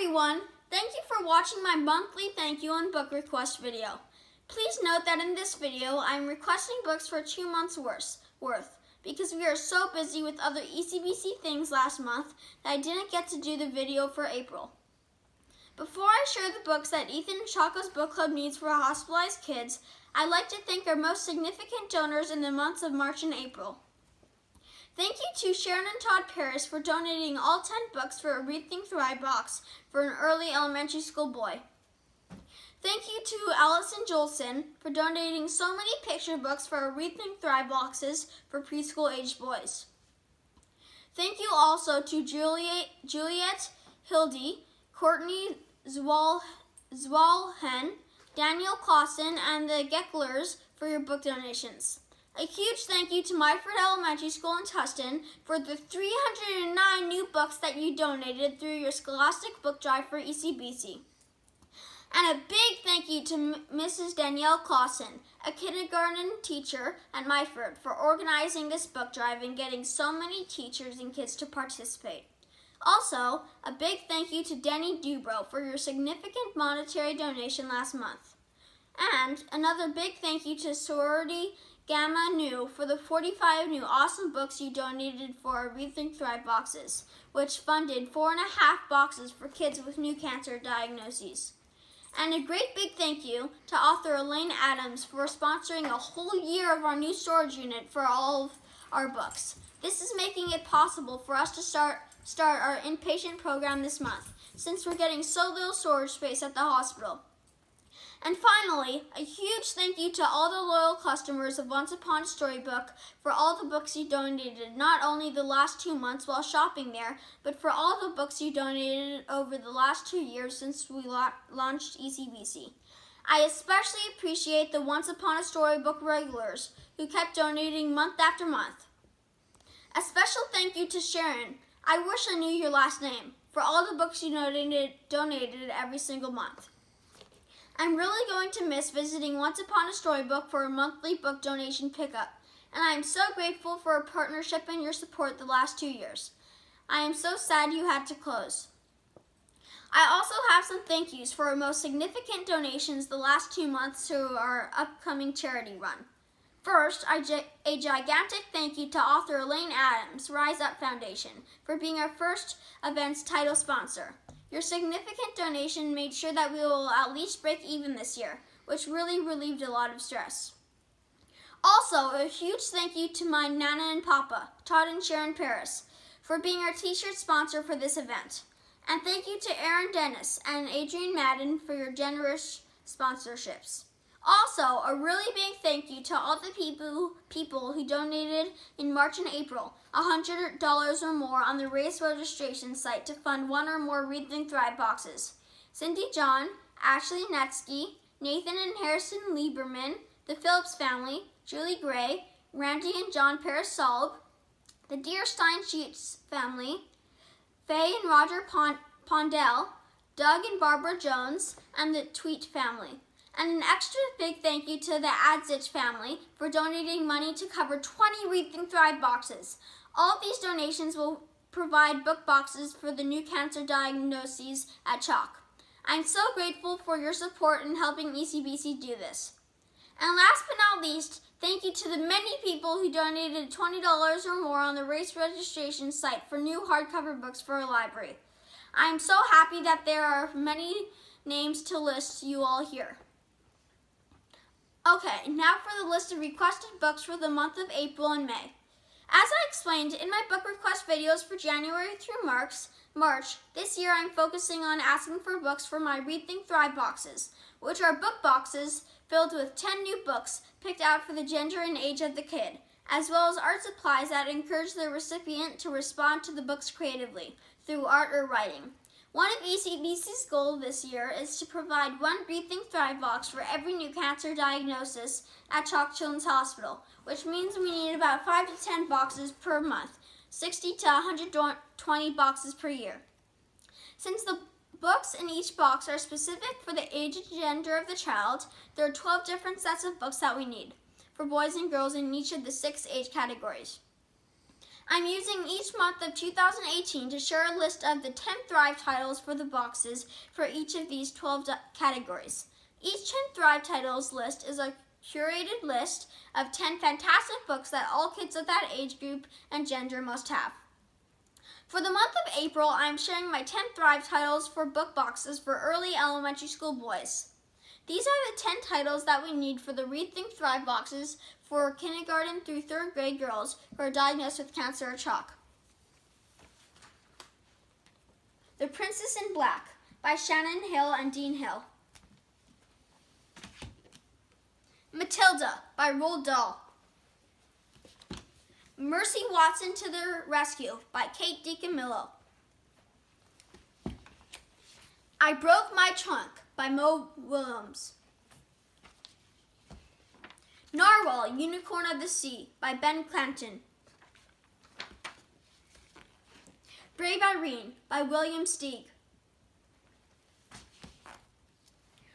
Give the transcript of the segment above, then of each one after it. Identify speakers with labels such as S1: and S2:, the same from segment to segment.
S1: everyone! Thank you for watching my monthly thank you and book request video. Please note that in this video, I am requesting books for 2 months worth because we are so busy with other ECBC things last month that I didn't get to do the video for April. Before I share the books that Ethan and Chaco's book club needs for hospitalized kids, I'd like to thank our most significant donors in the months of March and April. Thank you to Sharon and Todd Paris for donating all 10 books for a Read Think Thrive box for an early elementary school boy. Thank you to Allison Jolson for donating so many picture books for our Read Think Thrive boxes for preschool aged boys. Thank you also to Juliet Hildy, Courtney Zwalhen, Daniel Clausen, and the Gecklers for your book donations. A huge thank you to Myford Elementary School in Tustin for the 309 new books that you donated through your Scholastic Book Drive for ECBC. And a big thank you to Mrs. Danielle Clausen, a kindergarten teacher at Myford, for organizing this book drive and getting so many teachers and kids to participate. Also, a big thank you to Danny Dubrow for your significant monetary donation last month. And another big thank you to Sorority Gamma Nu for the 45 new awesome books you donated for our Read Think Thrive boxes, which funded 4.5 boxes for kids with new cancer diagnoses. And a great big thank you to author Elaine Adams for sponsoring a whole year of our new storage unit for all of our books. This is making it possible for us to start our inpatient program this month, since we're getting so little storage space at the hospital. And finally, a huge thank you to all the loyal customers of Once Upon a Storybook for all the books you donated, not only the last 2 months while shopping there, but for all the books you donated over the last 2 years since we launched ECBC. I especially appreciate the Once Upon a Storybook regulars who kept donating month after month. A special thank you to Sharon, I wish I knew your last name, for all the books you donated every single month. I'm really going to miss visiting Once Upon a Storybook for a monthly book donation pickup, and I am so grateful for our partnership and your support the last 2 years. I am so sad you had to close. I also have some thank yous for our most significant donations the last 2 months to our upcoming charity run. First, a gigantic thank you to author Elaine Adams, Rise Up Foundation, for being our first event's title sponsor. Your significant donation made sure that we will at least break even this year, which really relieved a lot of stress. Also, a huge thank you to my Nana and Papa, Todd and Sharon Paris, for being our t-shirt sponsor for this event. And thank you to Aaron Dennis and Adrian Madden for your generous sponsorships. Also, a really big thank you to all the people who donated in March and April, $100 or more on the race registration site to fund 1 or more Read Think Thrive boxes. Cindy John, Ashley Netsky, Nathan and Harrison Lieberman, the Phillips family, Julie Gray, Randy and John Paris-Solb, the Deerstein Sheets family, Faye and Roger Pondell, Doug and Barbara Jones, and the Tweet family. And an extra big thank you to the Adzich family for donating money to cover 20 Read Think Thrive boxes. All of these donations will provide book boxes for the new cancer diagnoses at Chalk. I'm so grateful for your support in helping ECBC do this. And last but not least, thank you to the many people who donated $20 or more on the race registration site for new hardcover books for our library. I'm so happy that there are many names to list you all here. Okay, now for the list of requested books for the month of April and May. As I explained in my book request videos for January through March, this year I'm focusing on asking for books for my Read Think Thrive boxes, which are book boxes filled with 10 new books picked out for the gender and age of the kid, as well as art supplies that encourage the recipient to respond to the books creatively, through art or writing. One of ECBC's goals this year is to provide 1 Read Think Thrive box for every new cancer diagnosis at Chalk Children's Hospital, which means we need about 5 to 10 boxes per month, 60 to 120 boxes per year. Since the books in each box are specific for the age and gender of the child, there are 12 different sets of books that we need for boys and girls in each of the 6 age categories. I'm using each month of 2018 to share a list of the 10 Thrive titles for the boxes for each of these 12 categories. Each 10 Thrive titles list is a curated list of 10 fantastic books that all kids of that age group and gender must have. For the month of April, I'm sharing my 10 Thrive titles for book boxes for early elementary school boys. These are the 10 titles that we need for the Read, Think, Thrive boxes for kindergarten through 3rd grade girls who are diagnosed with cancer or CHOC. The Princess in Black by Shannon Hill and Dean Hill. Matilda by Roald Dahl. Mercy Watson to the Rescue by Kate DiCamillo. I Broke My Trunk by Mo Willems. Narwhal, Unicorn of the Sea by Ben Clanton. Brave Irene by William Steig.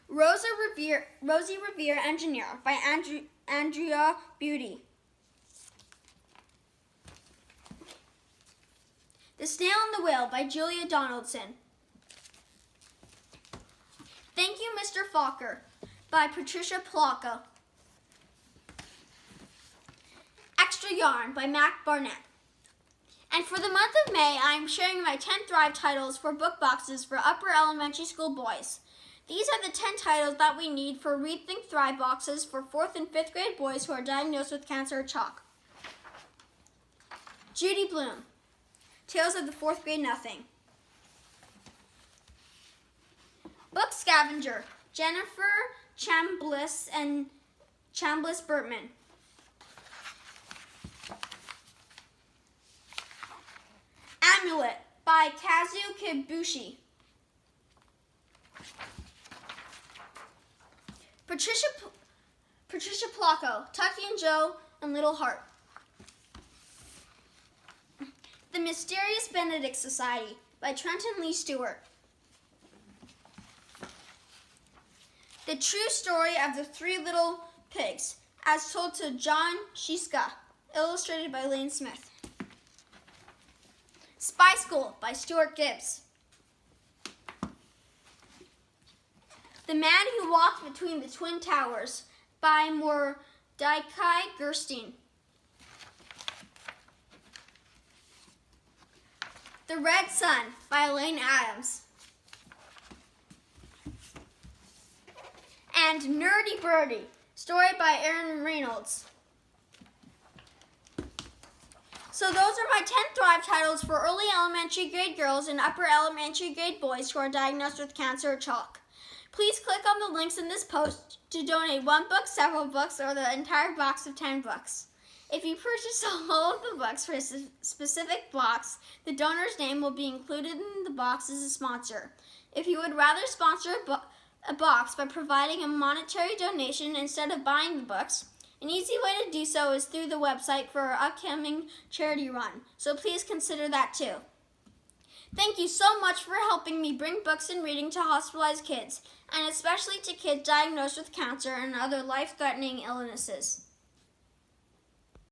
S1: Rosie Revere Engineer by Andrea Beatty. The Snail and the Whale by Julia Donaldson. Thank You, Mr. Fokker by Patricia Polacco. Extra Yarn by Mac Barnett. And for the month of May, I am sharing my 10 Thrive titles for book boxes for upper elementary school boys. These are the 10 titles that we need for Read, Think, Thrive boxes for 4th and 5th grade boys who are diagnosed with cancer or CHOC. Judy Blume, Tales of the 4th Grade Nothing. Book Scavenger, Jennifer Chambliss and Chambliss Burtman. Amulet by Kazu Kibushi. Patricia Polacco, Tucky and Joe and Little Heart. The Mysterious Benedict Society by Trenton Lee Stewart. The True Story of the Three Little Pigs, as told to John Shiska, illustrated by Lane Smith. Spy School by Stuart Gibbs. The Man Who Walked Between the Twin Towers by Mordecai Gerstein. The Red Sun by Elaine Adams. And Nerdy Birdie, story by Aaron Reynolds. So those are my 10 Thrive titles for early elementary grade girls and upper elementary grade boys who are diagnosed with cancer or CHOC. Please click on the links in this post to donate 1 book, several books, or the entire box of 10 books. If you purchase all of the books for a specific box, the donor's name will be included in the box as a sponsor. If you would rather sponsor a box by providing a monetary donation instead of buying the books, an easy way to do so is through the website for our upcoming charity run, so please consider that too. Thank you so much for helping me bring books and reading to hospitalized kids, and especially to kids diagnosed with cancer and other life-threatening illnesses.